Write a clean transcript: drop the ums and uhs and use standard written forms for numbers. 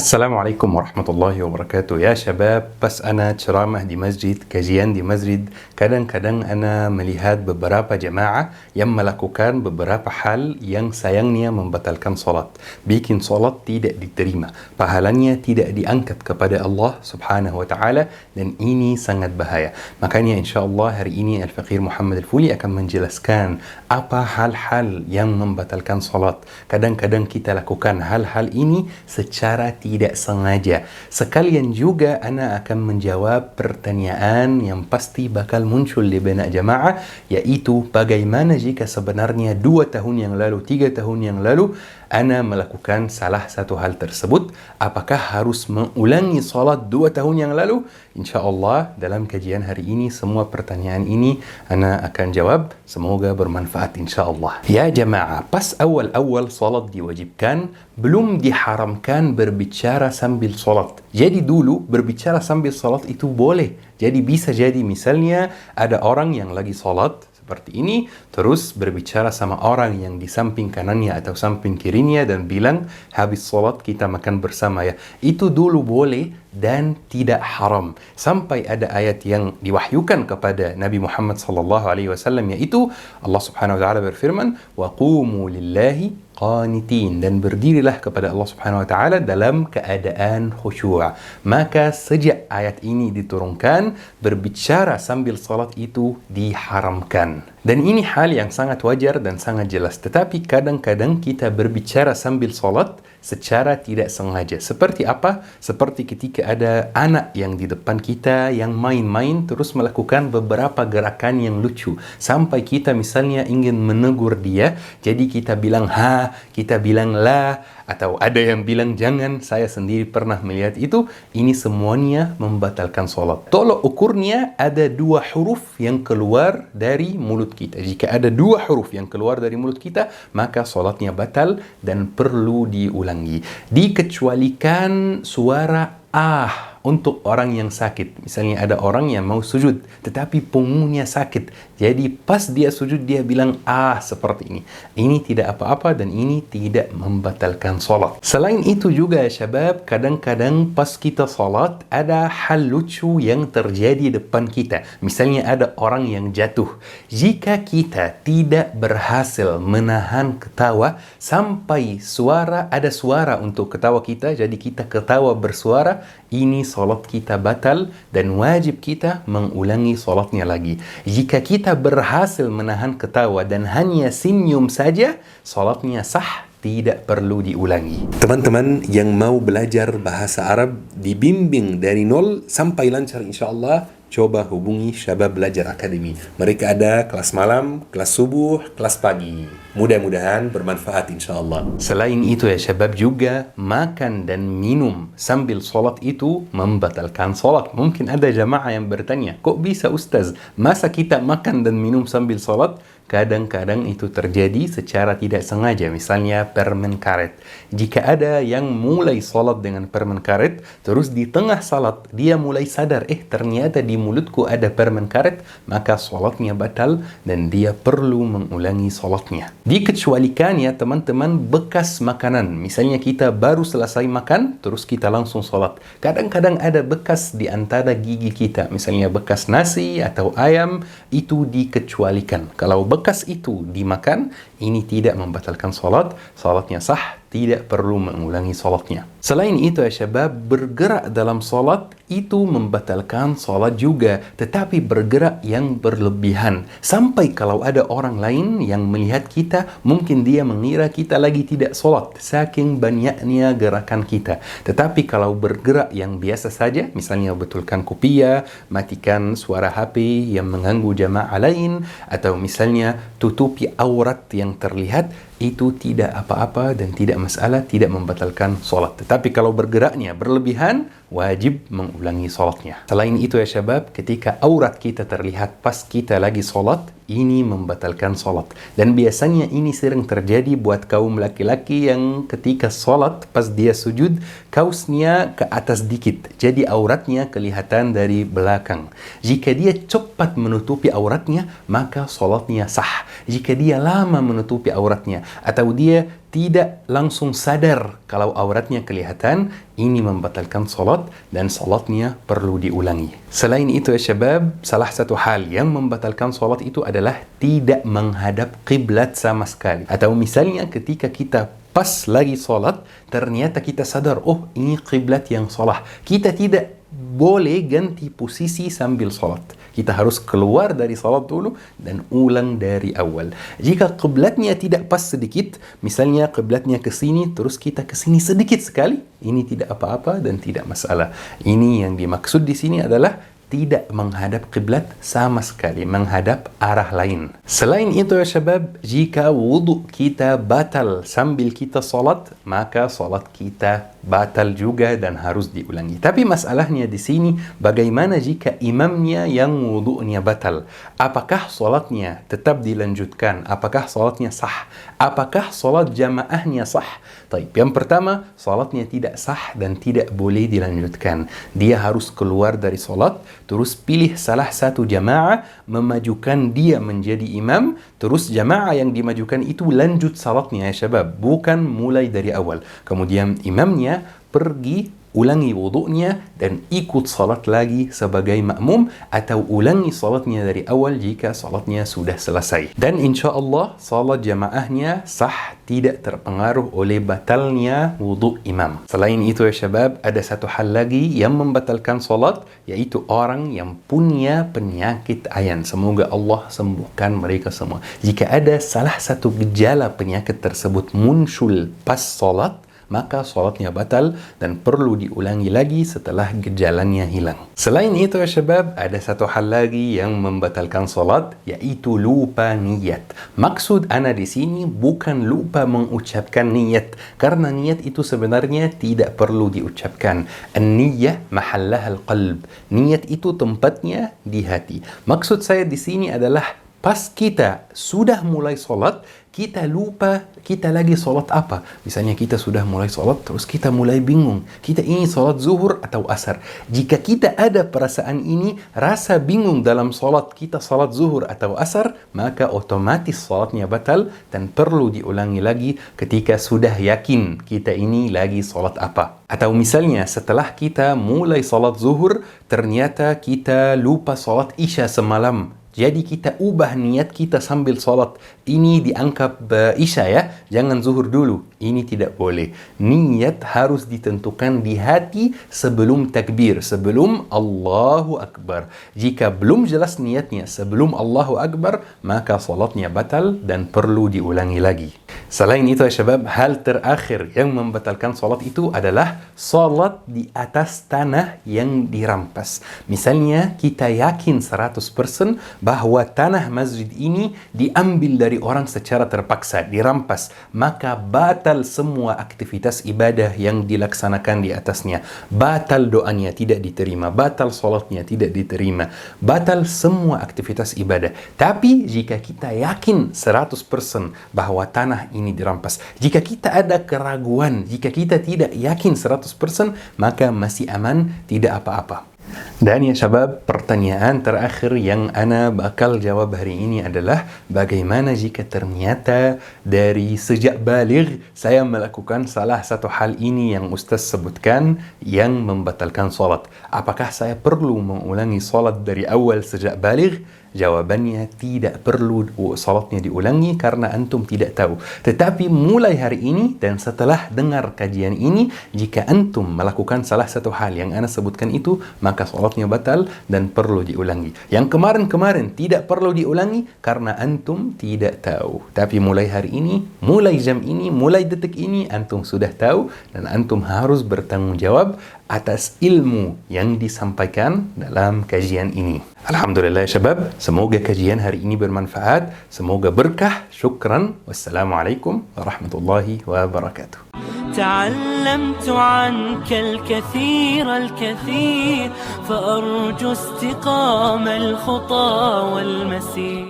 Assalamualaikum warahmatullahi wabarakatuh. Ya syabab, pas ana ceramah di masjid, kajian di masjid, kadang-kadang ana melihat beberapa jemaah yang melakukan beberapa hal yang sayangnya membatalkan salat. Bikin salat tidak diterima, pahalanya tidak diangkat kepada Allah Subhanahu wa taala, dan ini sangat bahaya. Makanya insyaallah hari ini Al-Faqih Muhammad Al-Fuli akan menjelaskan apa hal-hal yang membatalkan salat. Kadang-kadang kita lakukan hal-hal ini secara tidak sengaja. Sekalian juga ana akan menjawab pertanyaan yang pasti bakal muncul di benak jamaah, yaitu bagaimana jika sebenarnya 2 tahun yang lalu, 3 tahun yang lalu ana melakukan salah satu hal tersebut, apakah harus mengulangi salat 2 tahun yang lalu? InsyaAllah dalam kajian hari ini semua pertanyaan ini ana akan jawab, semoga bermanfaat insyaAllah. Ya jamaah, pas awal-awal salat diwajibkan, belum diharamkan berbicara sambil salat. Jadi dulu berbicara sambil salat itu boleh. Jadi bisa jadi misalnya ada orang yang lagi salat seperti ini, terus berbicara sama orang yang di samping kanannya atau samping kirinya dan bilang, habis salat kita makan bersama ya. Itu dulu boleh dan tidak haram. Sampai ada ayat yang diwahyukan kepada Nabi Muhammad sallallahu alaihi wasallam, yaitu Allah Subhanahu wa taala berfirman, "Wa qumu lillahi qanitin," dan berdirilah kepada Allah Subhanahu wa taala dalam keadaan khusyuk. Maka sejak ayat ini diturunkan, berbicara sambil salat itu diharamkan. Dan ini hal yang sangat wajar dan sangat jelas. Tetapi kadang-kadang kita berbicara sambil salat secara tidak sengaja. Seperti apa? Seperti ketika ada anak yang di depan kita yang main-main terus melakukan beberapa gerakan yang lucu. Sampai kita misalnya ingin menegur dia, jadi kita bilang ha, kita bilang la, atau ada yang bilang jangan. Saya sendiri pernah melihat itu. Ini semuanya membatalkan salat. Tolok ukurnya ada 2 huruf yang keluar dari mulut kita. Jika ada 2 huruf yang keluar dari mulut kita, maka salatnya batal dan perlu diulangi. Dikecualikan suara untuk orang yang sakit. Misalnya ada orang yang mau sujud tetapi punggungnya sakit, jadi pas dia sujud dia bilang seperti ini. Ini tidak apa-apa dan ini tidak membatalkan salat. Selain itu juga syabab, kadang-kadang pas kita salat ada hal lucu yang terjadi depan kita. Misalnya ada orang yang jatuh. Jika kita tidak berhasil menahan ketawa sampai ada suara untuk ketawa kita, jadi kita ketawa bersuara, ini salat kita batal dan wajib kita mengulangi salatnya lagi. Jika kita berhasil menahan ketawa dan hanya senyum saja, salatnya sah, tidak perlu diulangi. Teman-teman yang mau belajar bahasa Arab dibimbing dari nol sampai lancar insyaAllah, coba hubungi Syabab Belajar Academy. Mereka ada kelas malam, kelas subuh, kelas pagi. Mudah-mudahan bermanfaat insyaAllah. Selain itu ya syabab, juga makan dan minum sambil salat itu membatalkan salat. Mungkin ada jamaah yang bertanya, kok bisa Ustaz? Masa kita makan dan minum sambil salat? Kadang-kadang itu terjadi secara tidak sengaja. Misalnya permen karet. Jika ada yang mulai salat dengan permen karet, terus di tengah salat dia mulai sadar, ternyata di mulutku ada permen karet, maka salatnya batal dan dia perlu mengulangi salatnya. Dikecualikan ya teman-teman bekas makanan. Misalnya kita baru selesai makan, terus kita langsung salat. Kadang-kadang ada bekas di antara gigi kita. Misalnya bekas nasi atau ayam, itu dikecualikan. Kalau bekas itu dimakan, ini tidak membatalkan salat, salatnya sah, tidak perlu mengulangi salatnya. Selain itu ya syabab, bergerak dalam salat itu membatalkan salat juga, tetapi bergerak yang berlebihan. Sampai kalau ada orang lain yang melihat kita, mungkin dia mengira kita lagi tidak salat, saking banyaknya gerakan kita. Tetapi kalau bergerak yang biasa saja, misalnya betulkan kopiah, matikan suara HP yang mengganggu jamaah lain, atau misalnya tutupi aurat yang terlihat, itu tidak apa-apa dan tidak masalah, tidak membatalkan salat. Tetapi kalau bergeraknya berlebihan, wajib mengulangi salatnya. Selain itu ya syabab, ketika aurat kita terlihat pas kita lagi salat, ini membatalkan salat. Dan biasanya ini sering terjadi buat kaum laki-laki yang ketika salat pas dia sujud, kausnya ke atas dikit, jadi auratnya kelihatan dari belakang. Jika dia cepat menutupi auratnya, maka salatnya sah. Jika dia lama menutupi auratnya, atau dia tidak langsung sadar kalau auratnya kelihatan, ini membatalkan salat dan salatnya perlu diulangi. Selain itu ya syabab, salah satu hal yang membatalkan salat itu adalah tidak menghadap qiblat sama sekali. Atau misalnya ketika kita pas lagi salat, ternyata kita sadar, oh ini qiblat yang salah. Kita tidak boleh ganti posisi sambil salat. Kita harus keluar dari salat dulu dan ulang dari awal. Jika qiblatnya tidak pas sedikit, misalnya qiblatnya ke sini terus kita ke sini sedikit sekali, ini tidak apa-apa dan tidak masalah. Ini yang dimaksud di sini adalah tidak menghadap qiblat sama sekali, menghadap arah lain. Selain itu ya syabab, jika wudu kita batal sambil kita salat, maka salat kita batal juga dan harus diulangi. Tapi masalahnya di sini, bagaimana jika imamnya yang wudunya batal? Apakah salatnya tetap dilanjutkan? Apakah salatnya sah? Apakah salat jamaahnya sah? Taib. Yang pertama, salatnya tidak sah dan tidak boleh dilanjutkan. Dia harus keluar dari salat, terus pilih salah satu jamaah, memajukan dia menjadi imam, terus jamaah yang dimajukan itu lanjut salatnya ya syabab, bukan mulai dari awal. Kemudian imamnya pergi ulangi wudu'nya dan ikut salat lagi sebagai makmum, atau ulangi salatnya dari awal jika salatnya sudah selesai. Dan insya Allah salat jamaahnya sah, tidak terpengaruh oleh batalnya wudu' imam. Selain itu ya syabab, ada satu hal lagi yang membatalkan salat, yaitu orang yang punya penyakit ayan. Semoga Allah sembuhkan mereka semua. Jika ada salah satu gejala penyakit tersebut muncul pas salat, maka salatnya batal dan perlu diulangi lagi setelah gejalanya hilang. Selain itu ya syabab, ada satu hal lagi yang membatalkan salat, yaitu lupa niat. Maksud ana di sini bukan lupa mengucapkan niat, karena niat itu sebenarnya tidak perlu diucapkan. An-niyah mahallaha al-qalb. Niat itu tempatnya di hati. Maksud saya di sini adalah pas kita sudah mulai salat, kita lupa kita lagi salat apa. Misalnya kita sudah mulai salat, terus kita mulai bingung, kita ini salat zuhur atau asar. Jika kita ada perasaan ini, rasa bingung dalam salat, kita salat zuhur atau asar, maka otomatis salatnya batal dan perlu diulangi lagi ketika sudah yakin kita ini lagi salat apa. Atau misalnya setelah kita mulai salat zuhur, ternyata kita lupa salat isya semalam. Jadi kita ubah niat kita sambil salat. Ini dianggap isya ya, jangan zuhur dulu. Ini tidak boleh. Niat harus ditentukan di hati sebelum takbir, sebelum Allahu Akbar. Jika belum jelas niatnya sebelum Allahu Akbar, maka salatnya batal dan perlu diulangi lagi. Selain itu ya syabab, hal terakhir yang membatalkan salat itu adalah salat di atas tanah yang dirampas. Misalnya kita yakin 100% bahwa tanah masjid ini diambil dari orang secara terpaksa, dirampas, maka batal semua aktivitas ibadah yang dilaksanakan di atasnya. Batal doanya tidak diterima, batal salatnya tidak diterima, batal semua aktivitas ibadah. Tapi jika kita yakin 100% bahwa tanah ini dirampas, jika kita ada keraguan, jika kita tidak yakin 100%, maka masih aman, tidak apa-apa. Dan ya syabab, pertanyaan terakhir yang ana bakal jawab hari ini adalah, bagaimana jika ternyata dari sejak baligh saya melakukan salah satu hal ini yang Ustaz sebutkan yang membatalkan salat? Apakah saya perlu mengulangi salat dari awal sejak baligh? Jawabannya tidak perlu salatnya diulangi karena antum tidak tahu. Tetapi mulai hari ini dan setelah dengar kajian ini, jika antum melakukan salah satu hal yang ana sebutkan itu, maka salatnya batal dan perlu diulangi. Yang kemarin-kemarin tidak perlu diulangi karena antum tidak tahu. Tapi mulai hari ini, mulai jam ini, mulai detik ini, antum sudah tahu dan antum harus bertanggung jawab atas ilmu yang disampaikan dalam kajian ini. Alhamdulillah ya syabab, semoga kajian hari ini bermanfaat, semoga berkah. Syukran. Wassalamualaikum warahmatullahi wabarakatuh. تعلمت عنك الكثير فأرجو استقام الخطى والمسير.